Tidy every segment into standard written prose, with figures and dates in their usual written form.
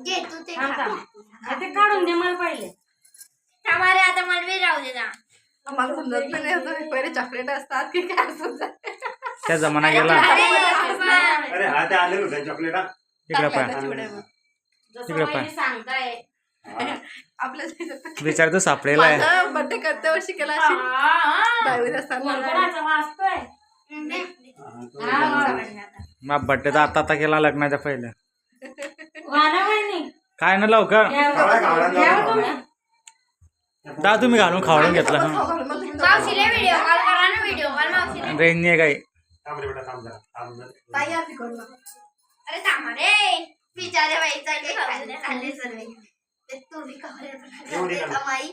घे तू ते थांब थांब ते काढून दे मला पहिले हमारे आता मला वेळ राहू दे ना आम्हाला समजत पण नाही होतं पहिले चॉकलेट असतात की काय असतात त्या जमाना गेला अरे हा ते आले होते चॉकलेट हा इकडे पाय जसं इकडे पाय. वहिनी सांगताय आपल्या विचारतो सापडेला आहे माझा बर्थडे करते वर्षी केला असेल 10वीत असताना कोणाचा वाचतोय मग बड्डे तर आता केला लग्नाच्या पहिले वाला वहिनी काय ना लवकर घ्या तुम्ही दा तुम्ही घालून खावडून घेतला मावशीला व्हिडिओ कॉल करा ना व्हिडिओ कॉल मावशीला रेंज नाही काही थांब रे बेटा थांब जरा थांब ताई आरती करू नका. अरे थांबा रे बिचारे बाई चालले चालले सर्व ते तुम्ही एवढी कवर का? माई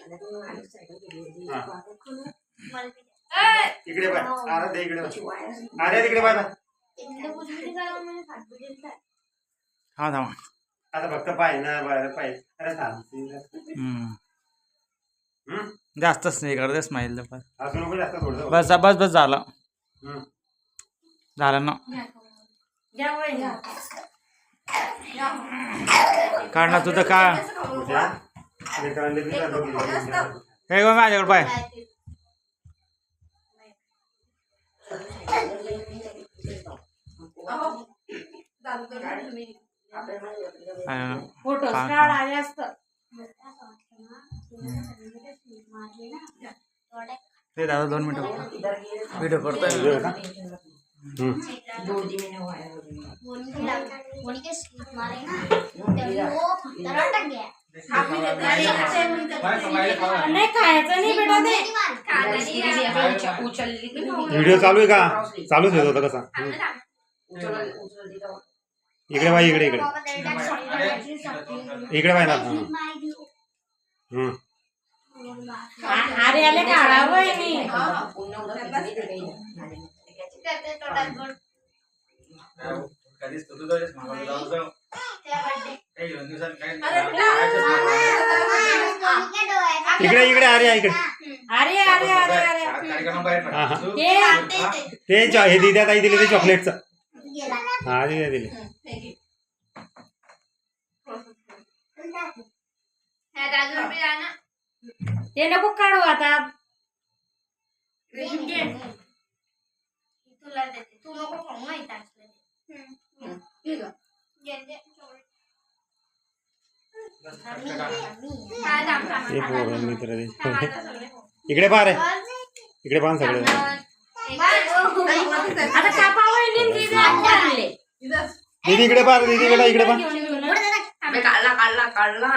इकडे पाय अरे दे इकडे पाय. अरे तिकडे पाय हा थांबा आता फक्त पाय ना बाहेर पाय अरे थांब जास्तच नाही करते स्माईल पण असं नको जास्त थोडं बस बस बस झालं झालं ना घ्या वहिनी काढ ना तुझं का हे गो माझ्याकडे पाय फोटो काढावे असतं ते दादा 2 मिनिटं व्हिडिओ करतोय नाही खायचं नाही बेटा ते व्हिडिओ चालू आहे का चालूच येत होता कसा इकडे बाई इकडे इकडे इकडे बाई ना अरे आले काढा वहिनी इकडे इकडे अरे इकडे अरे अरे अरे अरे हा हा ते ते हे दिद्या ताई दिले ते चॉकलेटचं हा दिद्या दिले ते नको काढू आता तुला देते तू नको खाऊ माहित असलं मित्र इकडे पहा रे इकडे पहा सगळे आता कापा वहिनी दीदी इकडे पहा दीदी इकडे इकडे पहा काढला काढला काढला